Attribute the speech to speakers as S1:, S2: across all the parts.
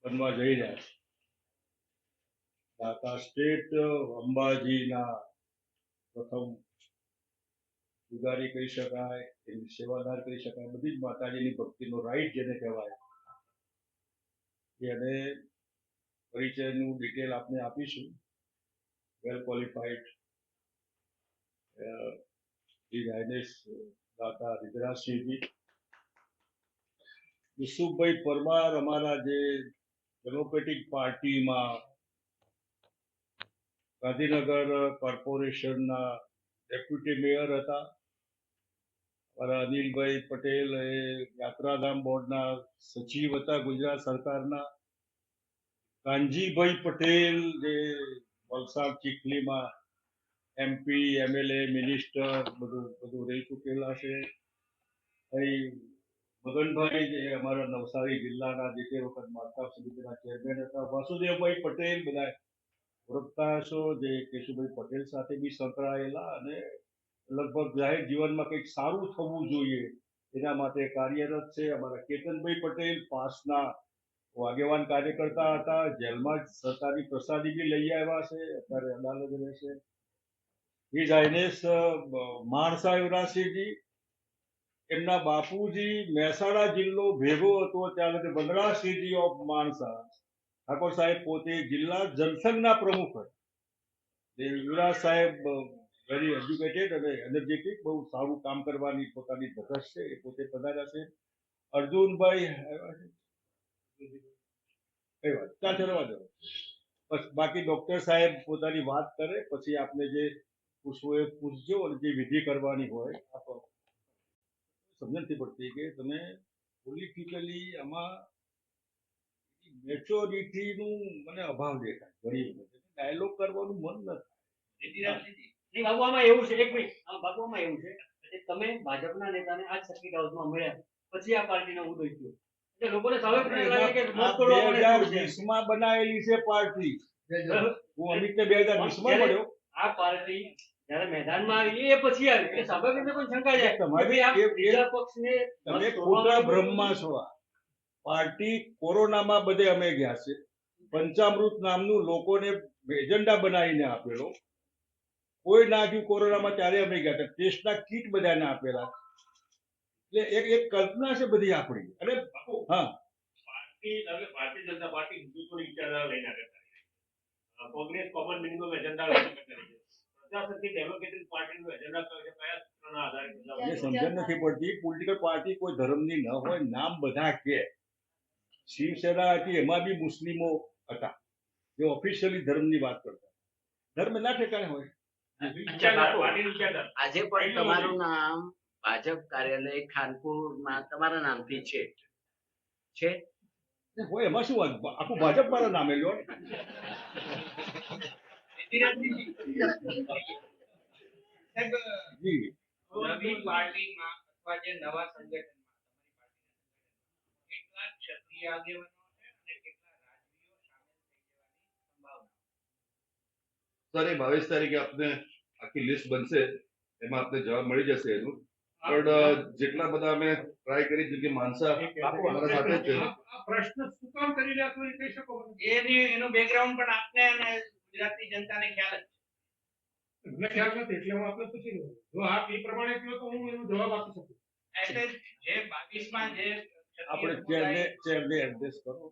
S1: બનવા જઈ રહ્યા છે. દાતા સ્ટેટ અંબાજીના પ્રથમ પૂજારી કહી શકાય, એની સેવાદાર કહી શકાય, બધી જ માતાજીની ભક્તિનો રાઈટ જેને કહેવાય એને પરિચયનું ડિટેલ આપને આપીશું. વેલ ક્વોલિફાઈડ શ્રી હાઇનેસ દાતા રિદ્રાસિંહજી. યુસુફભાઈ પરમાર અમારા જે ડેમોક્રેટિક પાર્ટીમાં ગાંધીનગર કોર્પોરેશનના ડેપ્યુટી મેયર હતા. અમારા અનિલભાઈ પટેલ એ યાત્રાધામ બોર્ડના સચિવ હતા ગુજરાત સરકારના. કાનજીભાઈ પટેલ જે વલસાડ ચીખલીમાં MP, MLA, મિનિસ્ટર બધું રહી ચૂકેલા છે. મગનભાઈ જે અમારા નવસારી જિલ્લાના જે તે વખત માતા સમિતિના ચેરમેન હતા. વાસુદેવભાઈ પટેલ બધા ઓળખતા હશો, જે કેશુભાઈ પટેલ સાથે બી સંકળાયેલા અને લગભગ જાહેર જીવનમાં કંઈક સારું થવું જોઈએ એના માટે કાર્યરત છે. અમારા કેતનભાઈ પટેલ પાસના આગેવાન કાર્યકર્તા હતા. જેલમાં જ સરકારી પ્રસાદી બી લઈ આવ્યા છે, અત્યારે અદાલત રહેશે. હિઝ હાઇનેસ માણસા યુવરાજસિંહજી, એમના બાપુજી મહેસાણા જિલ્લો ભેગો હતો ત્યારે વનરાજસિંહજી ઓફ માણસા. ઠાકોર સાહેબ પોતે જિલ્લા જનસંઘના પ્રમુખ હતા. યુવરાજ સાહેબ વેરી એજ્યુકેટેડ અને એનર્જેટિક, બહુ સારું કામ કરવાની પોતાની ધગશ છે, એ પોતે પધાર્યા છે. અર્જુનભાઈ બસ બાકી ડોક્ટર સાહેબ પોતાની વાત કરે પછી આપને જે પૂછવું એ પૂછજો અને જે વિધિ કરવાની હોય આપો. સમજ નથી પડતી કે તમે પોલિટિકલી આમાં મેચ્યોરિટીનું મને અભાવ દેખાય ઘણી વખત. ડાયલોગ કરવાનું મન ન થાય.
S2: બાબુ આમાં એવું છે, એક મિનિટ, બાબુ આમાં એવું છે કે તમે ભાજપના નેતાને આ સર્કિટ હાઉસમાં મળ્યા પછી આ પાર્ટીનો ઉદય થયો. એટલે લોકોને સ્વાભાવિક લાગે કે
S1: 2020 માં બનાવેલી છે પાર્ટી. હું અમિતને 2020 માં મળ્યો.
S2: આ પાર્ટી જ્યારે મેદાનમાં આવી એ પછી આવી એટલે સ્વાભાવિક રીતે કોઈ શંકા જાય તમારી આ બીજા પક્ષને
S1: તમે ખોટા ભ્રમમાં છો. પાર્ટી કોરોનામાં બધે અમે ગયા છે. પંચામૃત નામનું લોકોને એજન્ડા બનાવીને આપેલો. કોઈ ના આવ્યું કોરોનામાં ત્યારે અમે ગયા હતા. ટેસ્ટના કીટ બધાને આપેલા. એટલે એક કલ્પના છે બધી આપણી. અને હા,
S3: ભારતીય જનતા પાર્ટી હિન્દુત્વની વિચારધારા લઈને આગળ ચાલી છે. કોંગ્રેસ કોમન મિનિમમ એજન્ડા લઈને આગળ ચાલી છે. પ્રજાશક્તિ ડેમોક્રેટિક પાર્ટીનો એજન્ડા કયા સૂત્રના આધારે
S1: એ સમજણ નથી પડતી. પોલિટિકલ પાર્ટી કોઈ ધર્મની ન હોય, નામ બધા કે શિવસેના હતી એમાં બી મુસ્લિમો હતા જે ઓફિશિયલી ધર્મની વાત કરતા. ધર્મ ના ઠેકાણે હોય.
S4: આજે પણ તમારું નામ ભાજપ કાર્યાલય ખાનપુરમાં તમારા નામથી છે
S1: હોય એમાં શું વાત? આખું ભાજપ મારા નામે લો. જી
S5: નવી પાર્ટીમાં અથવા જે નવા સંગઠનમાં કેટલા ક્ષત્રિય આગેવાનો છે અને કેટલા રાજવીઓ સામેલ થઈ જવાની સંભાવના?
S6: સર, એ 22 તારીખે આપને આખી લિસ્ટ બનશે, એમાં આપને જવાબ મળી જશે એનું. પણ જેટલા બધા અમે ટ્રાય કરી જેમ કે માનસા અમારા સાથે છે.
S5: આ પ્રશ્ન શું કામ કરી રહ્યા છો એ કહી શકો? એનું બેકગ્રાઉન્ડ પણ આપને અને ગુજરાતની જનતાને ખ્યાલ જ મને ખ્યાલ નથી એટલે હું આપને પૂછી રહ્યો. જો આપ એ પ્રમાણે કહો તો હું એનો જવાબ આપી શકું. એટલે જે 22 માં જે
S1: આપણે ચેરને એડજસ્ટ કરો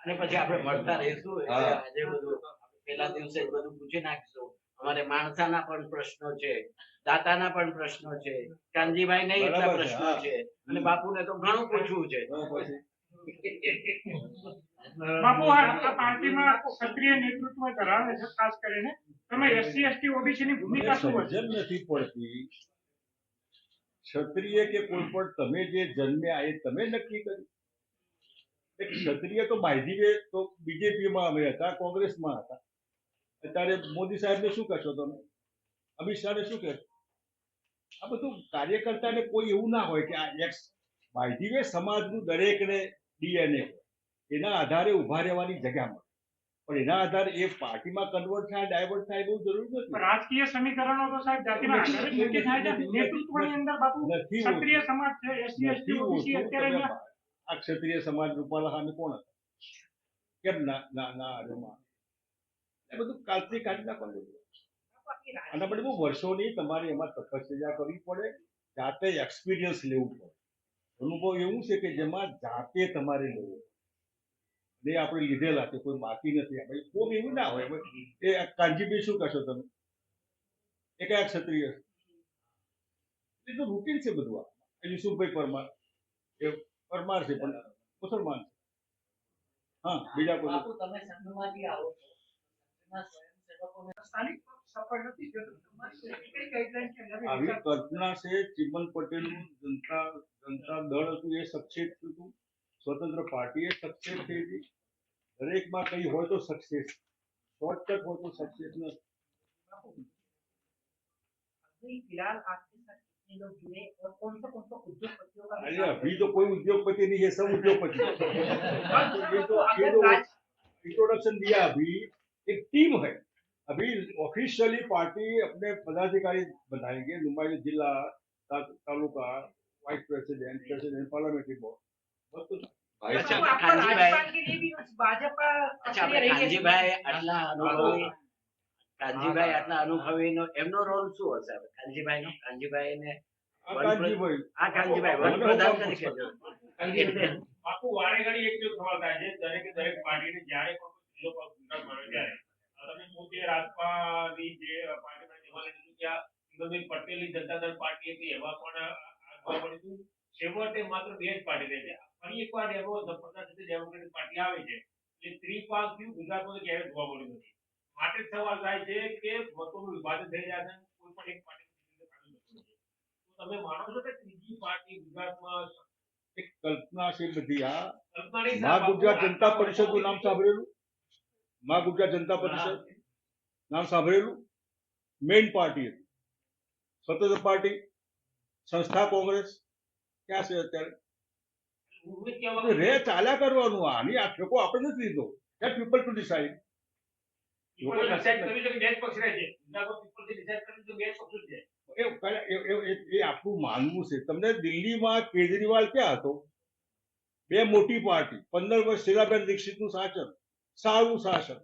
S4: અને પછી આપણે મળતા રહીશું. આજે બધું પહેલા દિવસે જ બધું પૂછી નાખીશું. અમારે માણસાના પણ પ્રશ્નો છે, દાતાના પણ પ્રશ્નો છે, કાનજીભાઈ ને એટલા પ્રશ્નો છે અને બાપુને તો ઘણું પૂછવું છે.
S5: બાપુ આ પાર્ટીમાં સક્રિય નેતૃત્વ ધરાવે છે, ખાસ કરીને તમે એસસી એસટી ઓબીસી ની ભૂમિકા શું હોય?
S1: સમજણ નથી પડતી. ક્ષત્રિય કે કોઈ પણ તમે જે જન્મ્યા એ તમે નક્કી કર્યું. ક્ષત્રિય તો બાયધી તો બીજેપીમાં અમે હતા, કોંગ્રેસમાં હતા. અત્યારે મોદી સાહેબને શું કહેશો તમે? અમિત શાહને શું કહેશો? આ બધું કાર્યકર્તાને કોઈ એવું ના હોય કે આ એક્સ બાયધી સમાજનું દરેકને DNA એના આધારે ઉભા રહેવાની જગ્યા મળે. પણ એના આધારે એ પાર્ટીમાં કન્વર્ટ થાય, ડાયવર્ટ થાય એવું જરૂરી નથી.
S5: રાજકીય સમીકરણો તો સાહેબ જાતિના આધારે નક્કી થાય છે. નેતૃત્વની અંદર બાપુ ક્ષત્રિય સમાજ છે, એસસી એસટી ઓબીસી અત્યારે
S1: આ ક્ષત્રિય સમાજ રૂપાલા સામે કોણ હતા? કેમ ના આમાં એ બધું કાલથી કાઢી નાખવાનું આના માટે બહુ વર્ષોની તમારે એમાં તપસ્યા કરવી પડે, જાતે એક્સપિરિયન્સ લેવું પડે. અનુભવ એવું છે કે જેમાં જાતે તમારે લેવું એ આપણે લીધેલા છે, કોઈ બાકી નથી. આપણે કોમ એવું ના હોય. હવે એ કાનજીભાઈ શું કહેશો તમે? એ કયા ક્ષત્રિય? એ તો રૂટીન છે બધું. આ યુસુફભાઈ પરમાર એ પરમાર છે પણ મુસલમાન છે. હા, બીજા કોઈ
S4: બાપુ તમે સંઘમાંથી આવો છો, સંઘના સ્વયંસેવકોને
S5: સ્થાનિક પક્ષ સફળ નથી થયો. તમારી કઈ ગાઈડલાઈન છે નવી
S1: આવી
S5: વિચાર-
S1: કલ્પના છે. ચિમન પટેલનું જનતા દળ હતું એ સક્સેસ હતું, સ્વતંત્ર પાર્ટી એ સક્સેસ થઈ હતી. દરેકમાં કઈ હોય તો સક્સેસ, શોર્ટકટ હોય તો સક્સેસ નથી.
S7: अभी फिलहाल आपके साथ कितने लोग जुड़े और कौन सा उद्योगपतियों का
S1: अरे अभी तो कोई उद्योगपति नहीं है, सब उद्योगपति है। ये तो इंट्रोडक्शन दिया। अभी एक टीम है। अभी ऑफिशियली पार्टी अपने पदाधिकारी बनाएंगे, नुमाइंदे जिला, taluka, vice president, parliamentary board, बस कुछ
S4: अच्छा,
S7: आपका
S4: कांजीभाई-
S7: राजस्थान के लिए भी भाजपा
S4: અચ્છા,
S7: सक्रिय
S4: આપણે
S7: रही है।
S4: કાનજીભાઈ આટલા અનુભવી, કાનજીભાઈ આટલા અનુભવીનો એમનો રોલ શું હશે? આપણે કાનજીભાઈને
S1: कांजीभाई
S4: આ કાનજીભાઈ વડાપ્રધાન તરીકે
S3: બાપુ વારે ઘડી એક જો સવાલ થાય છે દરેકે દરેક પાર્ટીને જ્યારે પણ કોઈ જિલ્લો પર ગુજરાતમાં આવે ત્યારે તમે પોતે રાજપાની જે પાર્ટીમાં જવાને કીધું કે આ ચિમનભાઈ પટેલની જનતા દળ પાર્ટી હતી એવા પણ આગળ પડ્યું. છેવટે માત્ર બે જ પાર્ટી રહે છે. ફરી એકવાર એવો જબરદસ્ત ડેમોક્રેટિક પાર્ટી આવે છે એટલે ત્રિપાલ થયું ગુજરાતમાં તો ક્યારેય જોવા મળ્યું નથી. માટે જ સવાલ થાય છે કે મતોનું વિભાજન થઈ રહ્યા છે, કોઈ પણ એક પાર્ટી તમે માનો છો કે ત્રીજી પાર્ટી ગુજરાતમાં
S1: એક કલ્પના છે બધી. આ
S3: કલ્પનાની
S1: મા ગુજરાત જનતા પરિષદનું નામ સાંભળેલું? મા ગુજરાત જનતા પરિષદ નામ સાંભળેલું? મેઇન પાર્ટી હતી. સ્વતંત્ર પાર્ટી, સંસ્થા કોંગ્રેસ ક્યાં છે અત્યારે? રે ચાલ્યા કરવાનું. આની આ ઠેકો આપણે નથી લીધો. That people to decide. એ આપણું માનવું છે. તમને દિલ્હીમાં કેજરીવાલ ક્યાં હતો? બે મોટી પાર્ટી, 15 વર્ષ શીલાબેન દીક્ષિતનું શાસન, સારું શાસન,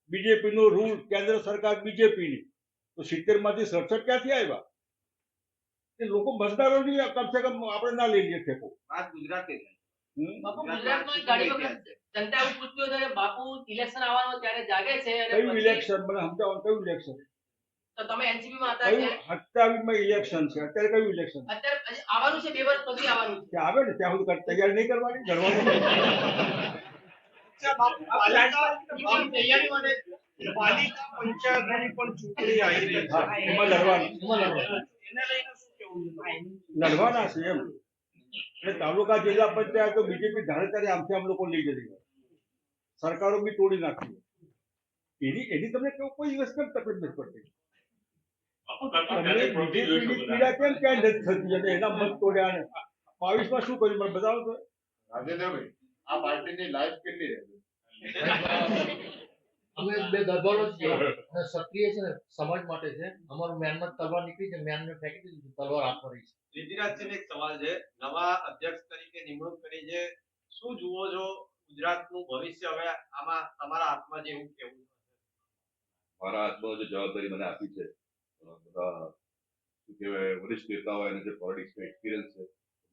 S1: બીજેપી નો રૂલ, કેન્દ્ર સરકાર બીજેપીની, તો 70 માંથી 67 ક્યાંથી આવ્યા? એ લોકો મતદારોની કમસે કમ આપણે ના લઈ લઈએ ઠેકો.
S8: ગુજરાતી
S2: બાપુ ગુજરાતમાં ઘણી વખત જનતા એવું પૂછતું હોય છે, બાપુ ઇલેક્શન આવવાનો ત્યારે જાગે છે અને
S1: કયું
S2: પછી-
S1: ઇલેક્શન? મને સમજાવો, કયું ઇલેક્શન?
S2: તો તમે એનસીપી માં હતા
S1: કયું?
S2: ત્યારે
S1: 27 માં ઇલેક્શન છે. અત્યારે કયું ઇલેક્શન?
S2: અત્યારે હજી આવવાનું છે, 2 વર્ષ પછી આવવાનું છે.
S1: ત્યાં આવે ને ત્યાં સુધી તૈયારી નહીં કરવાની, લડવાનું.
S2: તૈયારી માટે
S5: પાલિકા પંચાયતની પણ ચૂંટણી આવી રહી છે.
S1: હા, એમાં લડવાનું.
S5: એને લઈને શું કહેવું છે?
S1: લડવાના છે એમ. એટલે તાલુકા જિલ્લા પંચાયતો બીજેપી ધારે ત્યારે આમથી આમ લોકો લઈ જતી હોય. સરકારો બી તોડી નાખી. એની તમને કોઈ દિવસ કેમ તકલીફ નથી પડતી? તમને બીજેપીની પીડા કેમ ક્યાં નથી થતી? અને એના મત તોડ્યા ને 22 માં શું કર્યું મને બતાવો તો.
S6: રાજેન્દ્રભાઈ, આ પાર્ટીની લાઈફ કેટલી રહેશે?
S8: અમે બે દરબારો જ છીએ અને ક્ષત્રિય છે ને સમાજ માટે છે. અમારું મ્યાનમાર તલવાર નીકળી છે, મ્યાનને ફેંકી દીધું, તલવાર હાથમાં રહી છે.
S9: રિધિરાજસિંહને એક સવાલ છે. નવા અધ્યક્ષ તરીકે નિમણૂક કરી છે, શું જુઓ છો ગુજરાતનું ભવિષ્ય હવે આમાં તમારા હાથમાં છે એવું કેવું?
S6: મારા હાથમાં જે જવાબદારી મને આપી છે, બધા શું કહેવાય વરિષ્ઠ નેતાઓ અને જે પોલિટિક્સનો એક્સપિરિયન્સ છે,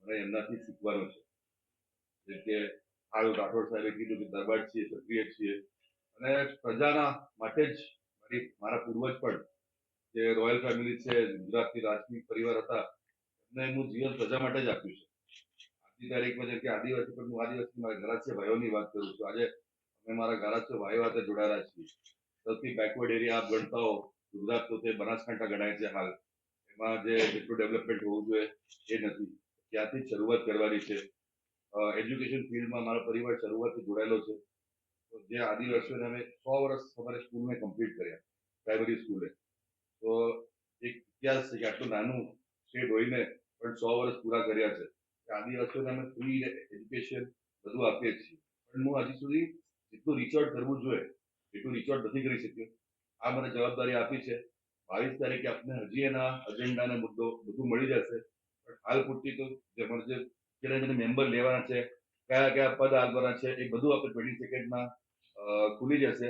S6: મને એમનાથી શીખવાનું છે. જેમ કે આયુ રાઠોડ સાહેબે કીધું કે દરબાર છીએ, ક્ષત્રિય છીએ અને પ્રજાના માટે જ મારા પૂર્વજ પણ જે રોયલ ફેમિલી છે, ગુજરાતની રાજકીય પરિવાર હતા, એમને એમનું જીવન પ્રજા માટે જ આપ્યું છે. આજની તારીખમાં જેમ કે આદિવાસી, પણ હું આદિવાસી મારા ઘરાસ્ય ભાઈઓની વાત કરું છું. આજે અમે મારા ઘરાસ્ય ભાઈઓ સાથે જોડાયેલા છીએ. સૌથી બેકવર્ડ એરિયા આપ ગણતા હો ગુજરાત, તો તે બનાસકાંઠા ગણાય છે. હાલ એમાં જે જેટલું ડેવલપમેન્ટ હોવું જોઈએ એ નથી. ત્યાંથી જ શરૂઆત કરવાની છે. એજ્યુકેશન ફિલ્ડમાં મારો પરિવાર શરૂઆતથી જોડાયેલો છે. તો જે આદિવાસીઓને અમે 100 વર્ષ અમારે સ્કૂલને કમ્પ્લીટ કર્યા, પ્રાઇમરી સ્કૂલે. તો એક ઇતિહાસ છે કે આટલું નાનું સ્ટેટ હોઈને પણ 100 વર્ષ પૂરા કર્યા છે. આદિવાસીઓને અમે ફ્રી એજ્યુકેશન બધું આપીએ છીએ. પણ હું હજી સુધી જેટલું રીચ આઉટ કરવું જોઈએ એટલું રીચ આઉટ નથી કરી શક્યો. આ મને જવાબદારી આપી છે. 22 તારીખે આપણે હજી એના એજન્ડા અને મુદ્દો બધું મળી જશે. પણ હાલ પૂરતી તો જે અમારે જે કેટલા મેમ્બર લેવાના છે, કયા કયા પદ આપવાના છે, એ બધું આપણે 20 સેકન્ડમાં ખુલી જશે.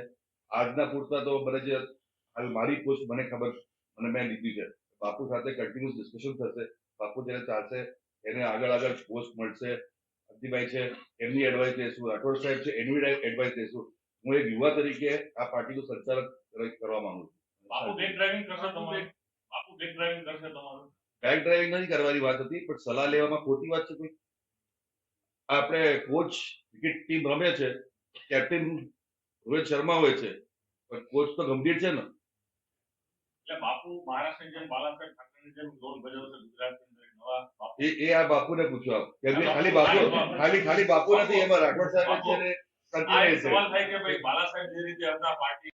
S6: આજના પૂરતા તો મને જે હાલ મારી પોસ્ટ મને ખબર અને મેં લીધી છે. બાપુ સાથે કન્ટિન્યુઅસ ડિસ્કશન થશે. બાપુ જેને ચાલશે એને આગળ પોસ્ટ મળશે. અંતિભાઈ છે એમની એડવાઇસ લઈશું, રાઠોડ સાહેબ છે એની એડવાઇસ લઈશું. હું એક યુવા તરીકે આ પાર્ટીનું સંચાલક કરવા માંગુ છું.
S3: બાપુ બેક ડ્રાઇવિંગ કરશે તમારું? બાપુ બેક ડ્રાઇવિંગ કરશે તમારું?
S6: બેક ડ્રાઇવિંગ નથી કરવાની વાત હતી, પણ સલાહ લેવામાં ખોટી વાત છે કોઈ? આપણે કોચ ક્રિકેટ ટીમ રમે છે, કેપ્ટન રોહિત શર્મા હોય છે, પણ કોચ તો ગંભીર છે ને.
S3: એટલે બાપુ મહારાષ્ટ્રની જેમ બાલાસાહેબ ઠાકરેની જેમ રોલ ભજવશે ગુજરાતની અંદર નવા બાપુ?
S6: એ આ બાપુને પૂછો આપ. કેમ કે ખાલી બાપુ નથી, એમાં રાઠોડ સાહેબ છે ને
S3: આ એક સવાલ થાય કે ભાઈ બાલાસાહેબ જે રીતે હતા પાર્ટી